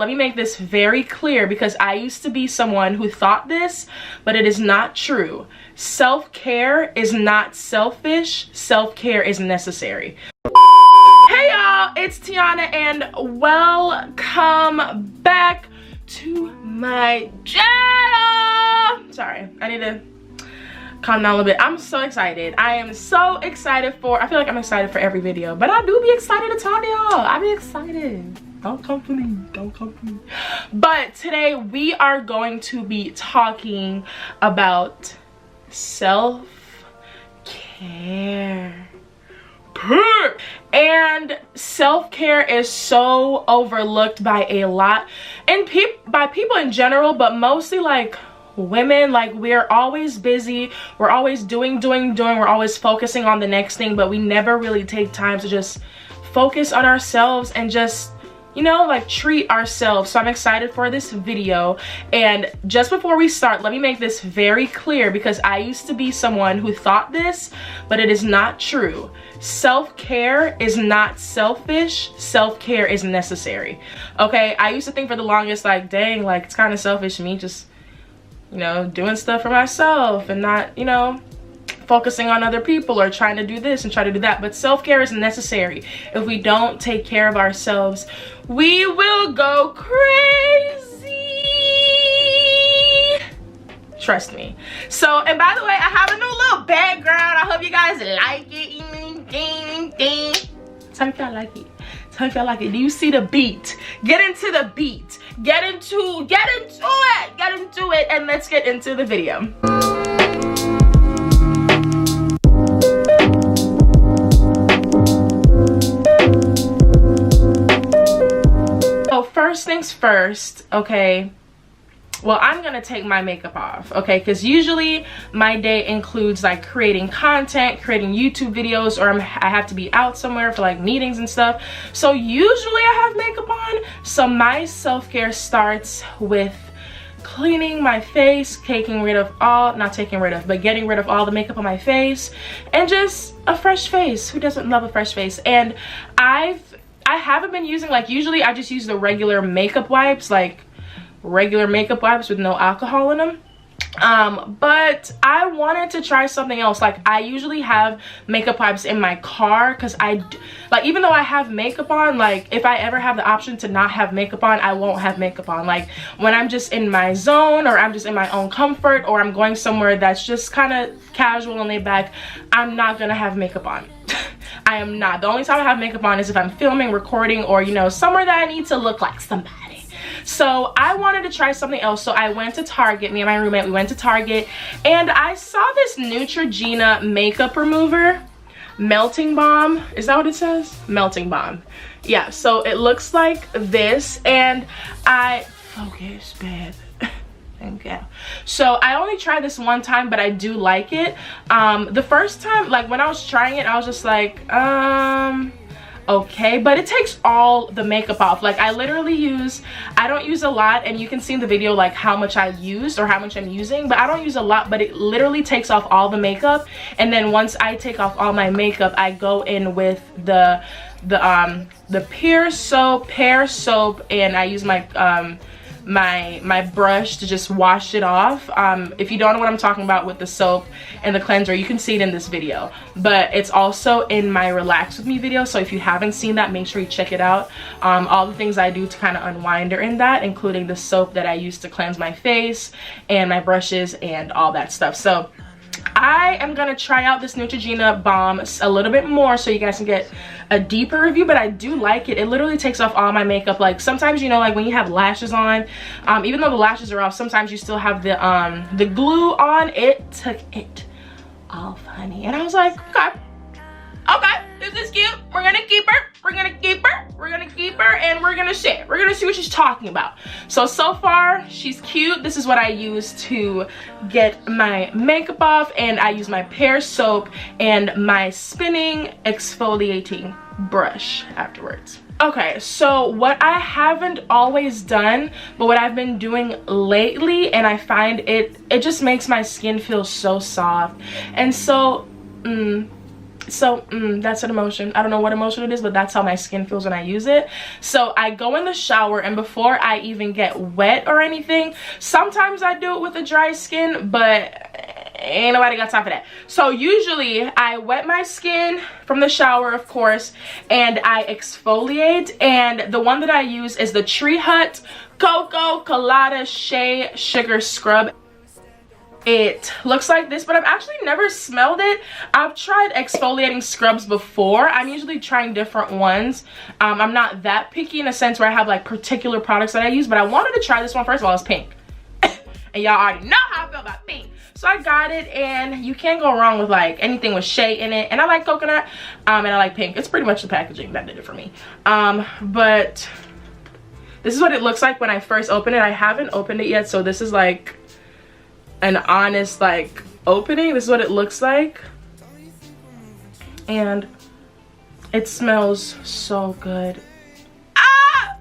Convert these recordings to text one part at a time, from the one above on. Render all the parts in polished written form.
Let me make this very clear because I used to be someone who thought this, but it is not true. Self-care is not selfish. Self-care is necessary. Hey y'all, it's Tiana and welcome back to my channel. Sorry, I need to calm down a little bit. I'm so excited. I am so excited I feel like I'm excited for every video, but I do be excited to talk to y'all. I be excited. Don't come for me, don't come for me. But today we are going to be talking about self-care. And self-care is so overlooked by a lot, and by people in general, but mostly like women. Like, we're always busy, we're always doing, we're always focusing on the next thing, but we never really take time to just focus on ourselves and just, you know, like, treat ourselves. So I'm excited for this video. And just before we start, let me make this very clear because I used to be someone who thought this, but it is not true. Self-care is not selfish. Self-care is necessary. Okay, I used to think for the longest, like, dang, like, it's kind of selfish me just, you know, doing stuff for myself and not, you know, focusing on other people or trying to do this and try to do that. But self-care is necessary. If we don't take care of ourselves, we will go crazy. Trust me. So, and by the way, I have a new little background. I hope you guys like it. Tell me if y'all like it. Tell me if y'all like it. Do you see the beat? Get into the beat. Get into it, and let's get into the video. So first things first, okay, well, I'm gonna take my makeup off, okay, because usually my day includes like creating content, creating YouTube videos, or I have to be out somewhere for like meetings and stuff. So usually I have makeup on. So my self-care starts with cleaning my face, getting rid of all the makeup on my face, and just a fresh face. Who doesn't love a fresh face? And I haven't been using, like, usually I just use the regular makeup wipes, like regular makeup wipes with no alcohol in them. But I wanted to try something else. Like, I usually have makeup wipes in my car because even though I have makeup on, like, if I ever have the option to not have makeup on, I won't have makeup on. Like, when I'm just in my zone, or I'm just in my own comfort, or I'm going somewhere that's just kind of casual and laid back, I'm not gonna have makeup on. I am not. The only time I have makeup on is if I'm filming, recording, or, you know, somewhere that I need to look like somebody. So I wanted to try something else. So I went to Target. Me and my roommate, we went to Target, and I saw this Neutrogena makeup remover melting balm. Is that what it says? Melting balm. Yeah, so it looks like this, and focus, babe. Thank you. So I only tried this one time, but I do like it. The first time, like, when I was trying it, I was just like, okay, but it takes all the makeup off. Like, I don't use a lot, and you can see in the video like how much I used or how much I'm using, but I don't use a lot. But it literally takes off all the makeup, and then once I take off all my makeup, I go in with the pear soap, and I use my my brush to just wash it off. If you don't know what I'm talking about with the soap and the cleanser, you can see it in this video, but it's also in my Relax With Me video. So if you haven't seen that, make sure you check it out. All the things I do to kind of unwind are in that, including the soap that I use to cleanse my face and my brushes and all that stuff. So I am gonna try out this Neutrogena balm a little bit more so you guys can get a deeper review, but I do like it. It literally takes off all my makeup. Like, sometimes, you know, like when you have lashes on, even though the lashes are off, sometimes you still have the glue on. It took it off, honey, and I was like, okay, this is cute. We're gonna keep her, and we're gonna share. We're gonna see what she's talking about. So far she's cute. This is what I use to get my makeup off, and I use my pear soap and my spinning exfoliating brush afterwards. Okay, so what I haven't always done, but what I've been doing lately, and I find it just makes my skin feel so soft and so So that's an emotion. I don't know what emotion it is, but that's how my skin feels when I use it. So I go in the shower, and before I even get wet or anything, sometimes I do it with a dry skin, but ain't nobody got time for that. So usually I wet my skin from the shower, of course, and I exfoliate. And the one that I use is the Tree Hut Cocoa Colada Shea Sugar Scrub. It looks like this, but I've actually never smelled it. I've tried exfoliating scrubs before. I'm usually trying different ones. I'm not that picky in a sense where I have like particular products that I use, but I wanted to try this one. First of all, it's pink. And y'all already know how I feel about pink. So I got it, and you can't go wrong with like anything with shea in it. And I like coconut, and I like pink. It's pretty much the packaging that did it for me. But this is what it looks like when I first open it. I haven't opened it yet, so this is like an honest like opening. This is what it looks like, and it smells so good. Ah!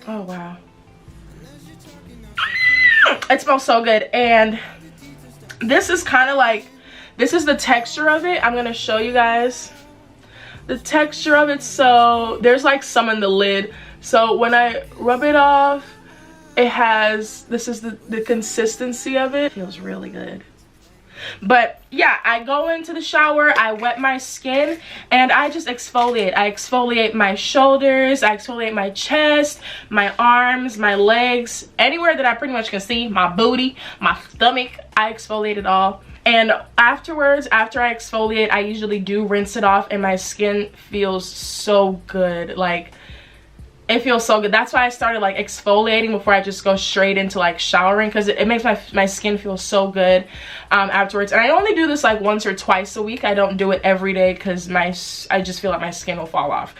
Oh wow, it smells so good. And this is kind of like, this is the texture of it. I'm gonna show you guys the texture of it. So there's like some in the lid, so when I rub it off, it has, this is the consistency of it. Feels really good. But yeah, I go into the shower, I wet my skin, and I just exfoliate. I exfoliate my shoulders, I exfoliate my chest, my arms, my legs, anywhere that I pretty much can see, my booty, my stomach, I exfoliate it all. And afterwards, after I exfoliate, I usually do rinse it off, and my skin feels so good. Like, it feels so good. That's why I started like exfoliating before I just go straight into like showering, because it makes my skin feel so good afterwards. And I only do this like once or twice a week. I don't do it every day because I just feel like my skin will fall off.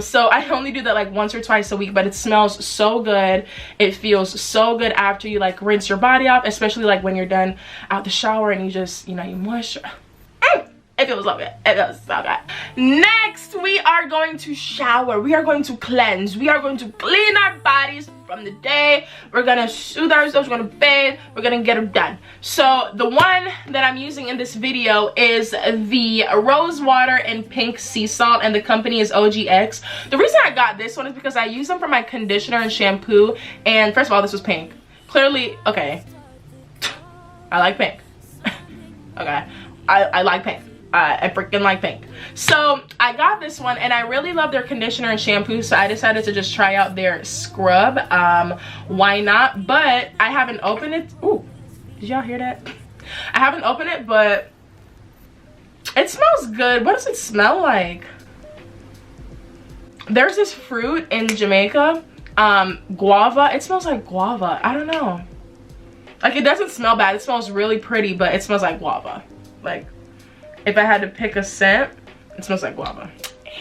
So I only do that like once or twice a week, but it smells so good. It feels so good after you like rinse your body off, especially like when you're done out the shower and you just, you know, you moisturize. It feels so good. It feels so good. Next, we are going to shower. We are going to cleanse. We are going to clean our bodies from the day. We're gonna soothe ourselves. We're gonna bathe. We're gonna get it done. So the one that I'm using in this video is the rose water and pink sea salt, and the company is OGX. The reason I got this one is because I use them for my conditioner and shampoo. And first of all, this was pink. Clearly, okay. I like pink. Okay, I like pink. I freaking like pink. So I got this one, and I really love their conditioner and shampoo, so I decided to just try out their scrub. Why not? But I haven't opened it. Ooh, did y'all hear that? I haven't opened it, but it smells good. What does it smell like? There's this fruit in Jamaica, guava. It smells like guava. I don't know. Like, it doesn't smell bad. It smells really pretty, but it smells like guava. Like, if I had to pick a scent, it smells like guava.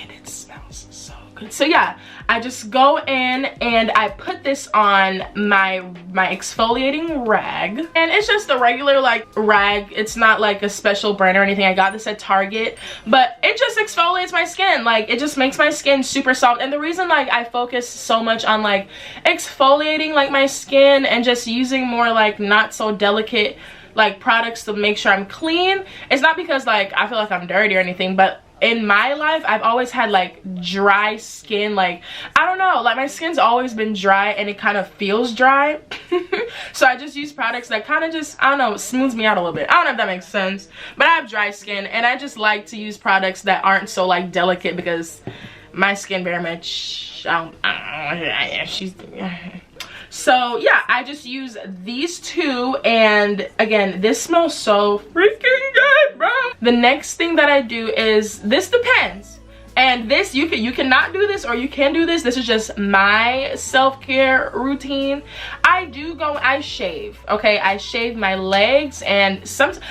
And it smells so good. So yeah, I just go in and I put this on my exfoliating rag. And it's just a regular like rag. It's not like a special brand or anything. I got this at Target. But it just exfoliates my skin. Like, it just makes my skin super soft. And the reason like I focus so much on like exfoliating like my skin and just using more like not so delicate like products to make sure I'm clean, it's not because like I feel like I'm dirty or anything, but in my life I've always had like dry skin. Like, I don't know, like my skin's always been dry and it kind of feels dry. So I just use products that kind of just, I don't know, smooths me out a little bit. I don't know if that makes sense, but I have dry skin and I just like to use products that aren't so like delicate, because my skin very much so yeah, I just use these two, and again, this smells so freaking good, bro. The next thing that I do is, this depends, and this you cannot do this, or you can do this. This is just my self-care routine. I shave, okay? I shave my legs, and lately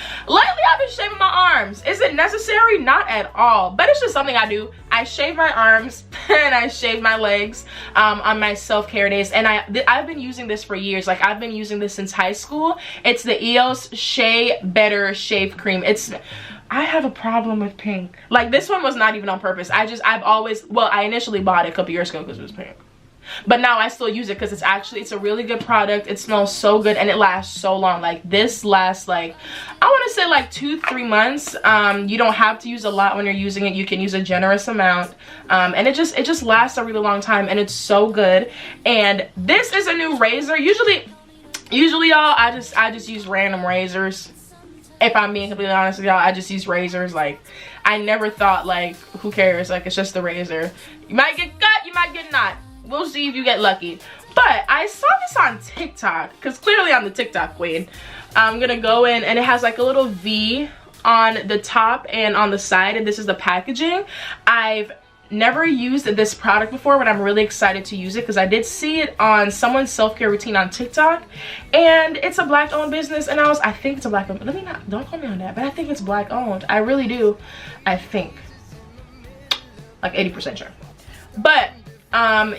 I've been shaving my arms. Is it necessary? Not at all, but it's just something I do. I shave my arms and I shave my legs on my self-care days, and I've been using this for years. Like, I've been using this since high school. It's the EOS Shea Better Shave Cream. I have a problem with pink. Like, this one was not even on purpose. I've always, well, I initially bought it a couple years ago because it was pink. but now I still use it because it's a really good product. It smells so good and it lasts so long. Like this lasts like, I want to say like 2-3 months. You don't have to use a lot when you're using it. You can use a generous amount, and it just lasts a really long time, and it's so good. And this is a new razor. Usually y'all, I just use random razors. If I'm being completely honest with y'all, I just use razors. Like, I never thought, like, who cares? Like, it's just the razor. You might get cut, you might get not. We'll see if you get lucky. But I saw this on TikTok, because clearly I'm the TikTok queen. I'm gonna go in, and it has like a little V on the top and on the side, and this is the packaging. I've never used this product before, but I'm really excited to use it because I did see it on someone's self-care routine on TikTok, and it's a black owned business, and I think it's a black owned, don't call me on that, but I think it's black owned. I really do. I think like 80% sure. But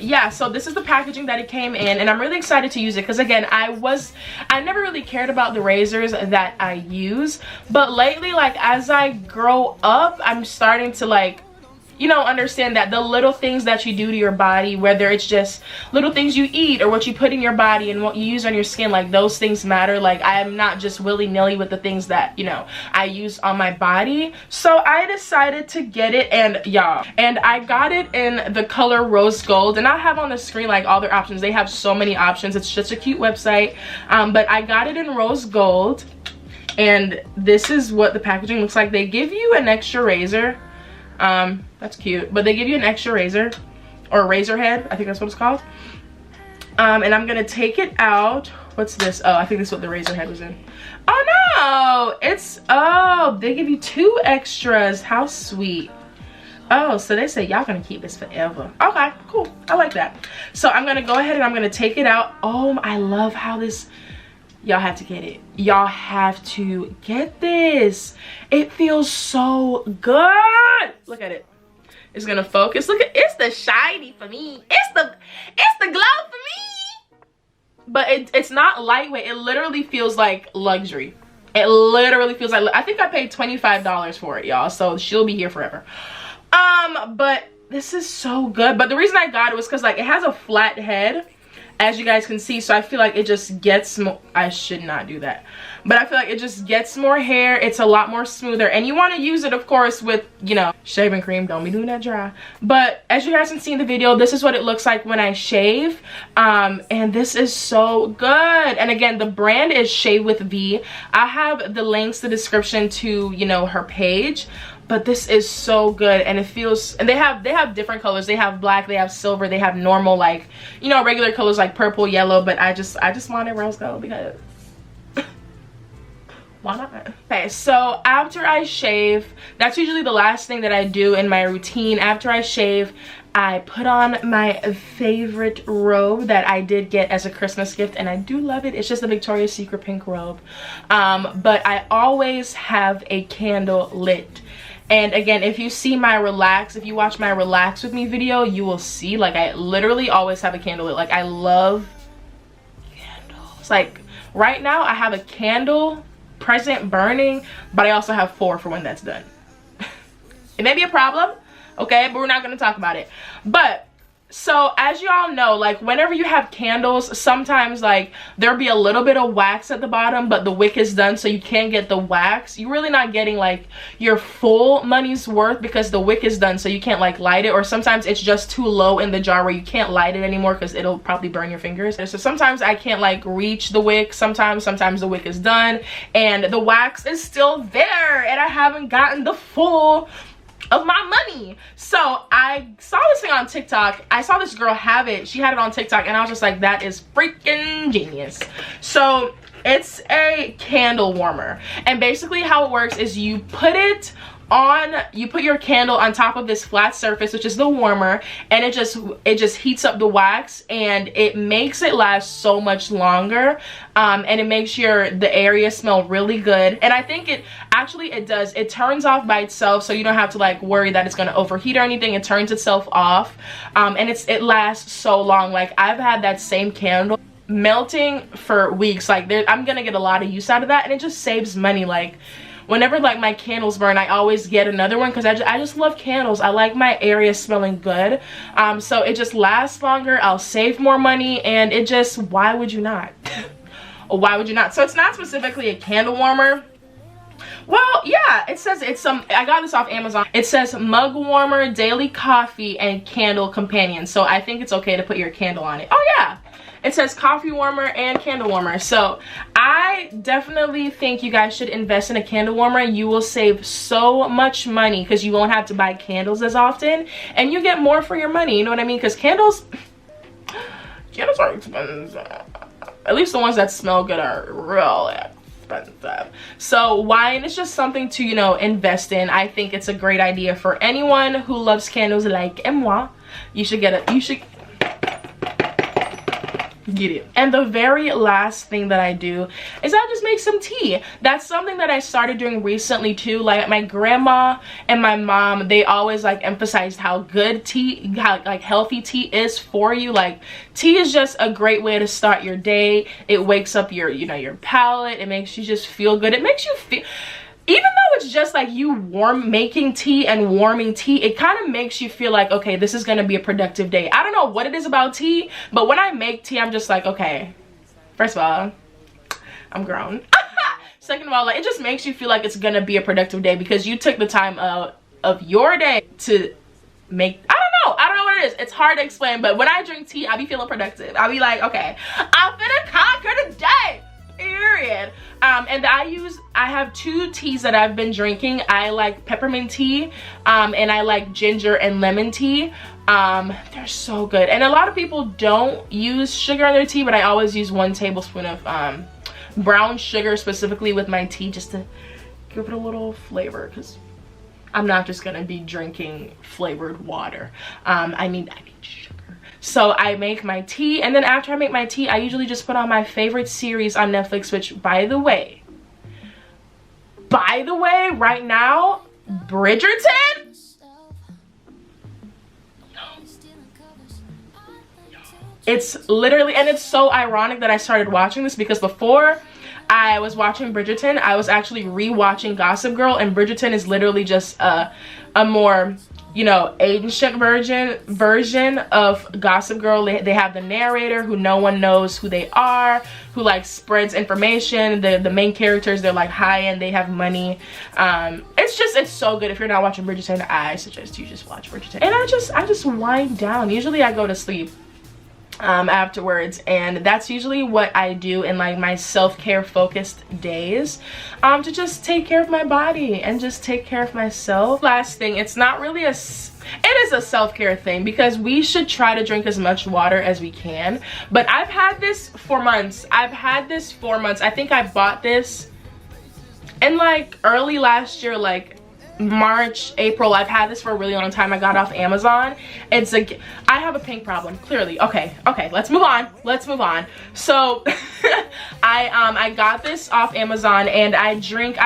yeah, so this is the packaging that it came in, and I'm really excited to use it because, again, I never really cared about the razors that I use, but lately, like, as I grow up, I'm starting to, like, you know, understand that the little things that you do to your body, whether it's just little things you eat or what you put in your body and what you use on your skin, like, those things matter. Like, I am not just willy-nilly with the things that, you know, I use on my body. So I decided to get it, and y'all, and I got it in the color rose gold, and I'll have on the screen like all their options. They have so many options. It's just a cute website. But I got it in rose gold, and this is what the packaging looks like. They give you an extra razor. That's cute, but they give you an extra razor, or razor head, I think that's what it's called. And I'm gonna take it out. What's this? Oh, I think this is what the razor head was in. Oh no, oh, they give you 2 extras. How sweet. Oh, so they say y'all gonna keep this forever. Okay, cool, I like that. So I'm gonna go ahead and I'm gonna take it out. Oh, I love how this, y'all have to get it. Y'all have to get this. It feels so good. Look at it. It's gonna focus. Look at, it's the shiny for me. It's the glow for me. But it's not lightweight. It literally feels like luxury. It literally feels like, I think I paid $25 for it, y'all. So she'll be here forever. But this is so good. But the reason I got it was because, like, it has a flat head, as you guys can see, so I feel like it just gets more, I should not do that, but I feel like it just gets more hair. It's a lot more smoother, and you want to use it, of course, with, you know, shaving cream. Don't be doing that dry. But as you guys can see in the video, this is what it looks like when I shave, and this is so good. And again, the brand is Shave with V. I have the links, the description to, you know, her page. But this is so good, and it feels, and they have different colors. They have black, they have silver, they have normal, like, you know, regular colors like purple, yellow, but I just wanted rose gold because why not? Okay, so after I shave, that's usually the last thing that I do in my routine. After I shave, I put on my favorite robe that I did get as a Christmas gift, and I do love it. It's just a Victoria's Secret pink robe. But I always have a candle lit. And again, if you see my relax, if you watch my relax with me video, you will see, like, I literally always have a candle lit. Like, I love candles. Like, right now I have a candle present burning, but I also have 4 for when that's done. It may be a problem, okay, but we're not going to talk about it. But so as you all know, like, whenever you have candles, sometimes, like, there'll be a little bit of wax at the bottom, but the wick is done, so you can't get the wax. You're really not getting, like, your full money's worth because the wick is done, so you can't, like, light it. Or sometimes it's just too low in the jar where you can't light it anymore because it'll probably burn your fingers. So sometimes I can't, like, reach the wick. Sometimes the wick is done and the wax is still there, and I haven't gotten the full of my money. So I saw this thing on TikTok. I saw this girl have it. She had it on TikTok, and I was just like, that is freaking genius. So it's a candle warmer, and basically how it works is you put your candle on top of this flat surface, which is the warmer, and it just heats up the wax, and it makes it last so much longer, and it makes the area smell really good. And I think it does. It turns off by itself, so you don't have to, like, worry that it's going to overheat or anything. It turns itself off, and it lasts so long. Like, I've had that same candle melting for weeks. Like, I'm gonna get a lot of use out of that, and it just saves money. Like, whenever like my candles burn, I always get another one because I just love candles. I like my area smelling good. So it just lasts longer, I'll save more money, and it just, why would you not? Why would you not? So it's not specifically a candle warmer. Well, yeah, it says it's some, I got this off Amazon. It says mug warmer, daily coffee, and candle companion. So I think it's okay to put your candle on it. Oh yeah, it says coffee warmer and candle warmer. So I definitely think you guys should invest in a candle warmer. You will save so much money because you won't have to buy candles as often, and you get more for your money, you know what I mean? Because candles are expensive. At least the ones that smell good are real expensive. So wine is just something to, you know, invest in. I think it's a great idea for anyone who loves candles like moi. You should get it. And the very last thing that I do is I just make some tea. That's something that I started doing recently too. Like my grandma and my mom, they always like emphasized how good tea, how like healthy tea is for you. Like tea is just a great way to start your day. It wakes up your, you know, your palate. It makes you just feel good. It makes you feel, even though it's just like you making tea and warming tea, it kind of makes you feel like, okay, this is gonna be a productive day. I don't know what it is about tea, but when I make tea, I'm just like, okay, first of all, I'm grown. Second of all, like, it just makes you feel like it's gonna be a productive day because you took the time of your day to make, I don't know what it is. It's hard to explain, but when I drink tea, I be feeling productive. I'll be like, okay, I'm finna conquer the day. Period. And I have two teas that I've been drinking. I like peppermint tea, and I like ginger and lemon tea. They're so good. And a lot of people don't use sugar in their tea, but I always use 1 tablespoon of brown sugar specifically with my tea just to give it a little flavor, because I'm not just gonna be drinking flavored water. I need sugar. So I make my tea, and then after I make my tea, I usually just put on my favorite series on Netflix, which by the way, right now, Bridgerton. It's literally, and it's so ironic that I started watching this because before I was watching Bridgerton, I was actually re-watching Gossip Girl, and Bridgerton is literally just a more, you know, ancient version of Gossip Girl. They have the narrator who no one knows who they are, who like spreads information. The main characters, they're like high-end, they have money. It's so good. If you're not watching Bridgerton, I suggest you just watch Bridgerton. And I just wind down. Usually I go to sleep afterwards, and that's usually what I do in like my self-care focused days, to just take care of my body and just take care of myself. Last thing, it's not really it is a self-care thing because we should try to drink as much water as we can, but I've had this for months. I think I bought this in like early last year, like March, April. I've had this for a really long time. I got it off Amazon. It's like, I have a pink problem, clearly. Okay, let's move on. So I got this off Amazon, and I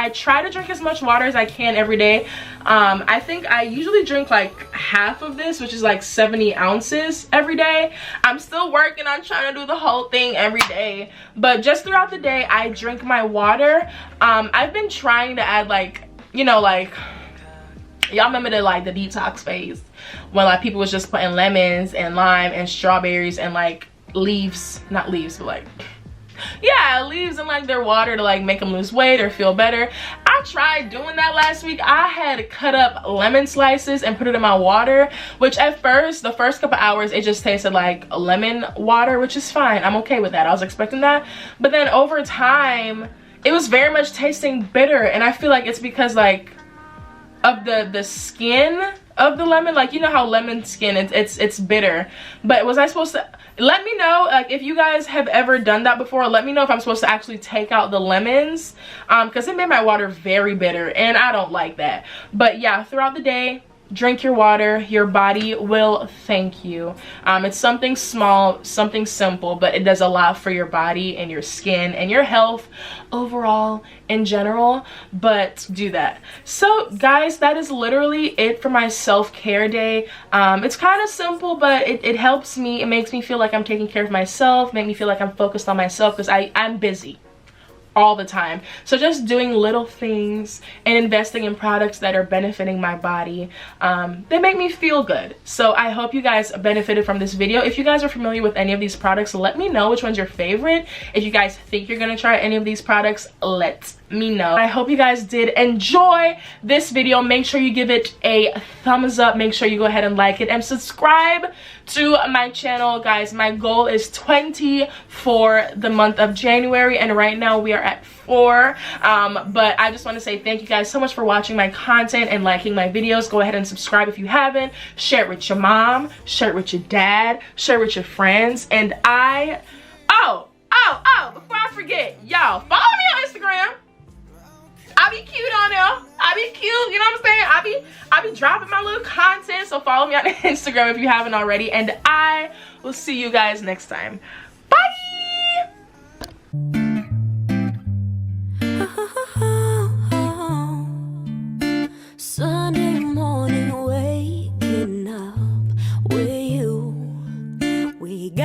try to drink as much water as I can every day. I think I usually drink like half of this, which is like 70 ounces every day. I'm still working on trying to do the whole thing every day, but just throughout the day I drink my water. I've been trying to add, like, you know, like, y'all remember the detox phase when like people was just putting lemons and lime and strawberries and like leaves, not leaves, but like, yeah, leaves in like their water to like make them lose weight or feel better. I tried doing that last week. I had cut up lemon slices and put it in my water, which at first, the first couple hours, it just tasted like lemon water, which is fine. I'm okay with that. I was expecting that. But then over time, it was very much tasting bitter, and I feel like it's because like of the skin of the lemon. Like, you know how lemon skin, it's bitter. But was I supposed to, let me know, like, if you guys have ever done that before. Let me know if I'm supposed to actually take out the lemons, because it made my water very bitter, and I don't like that. But yeah, throughout the day, drink your water. Your body will thank you. It's something small, something simple, but it does a lot for your body and your skin and your health overall in general. But do that. So guys, that is literally it for my self-care day. It's kind of simple, but it helps me. It makes me feel like I'm taking care of myself, make me feel like I'm focused on myself, because I'm busy. all the time. So just doing little things and investing in products that are benefiting my body, they make me feel good. So I hope you guys benefited from this video. If you guys are familiar with any of these products, let me know which one's your favorite. If you guys think you're gonna try any of these products, let me know. I hope you guys did enjoy this video. Make sure you give it a thumbs up. Make sure you go ahead and like it and subscribe to my channel, guys. My goal is 20 for the month of January, and right now we are at 4. But I just want to say thank you guys so much for watching my content and liking my videos. Go ahead and subscribe if you haven't. Share it with your mom, share it with your dad, share it with your friends. And before I forget, y'all, follow me on Instagram. I be cute on there. I be cute, you know what I'm saying? I be dropping my little content, so follow me on Instagram if you haven't already, and I will see you guys next time.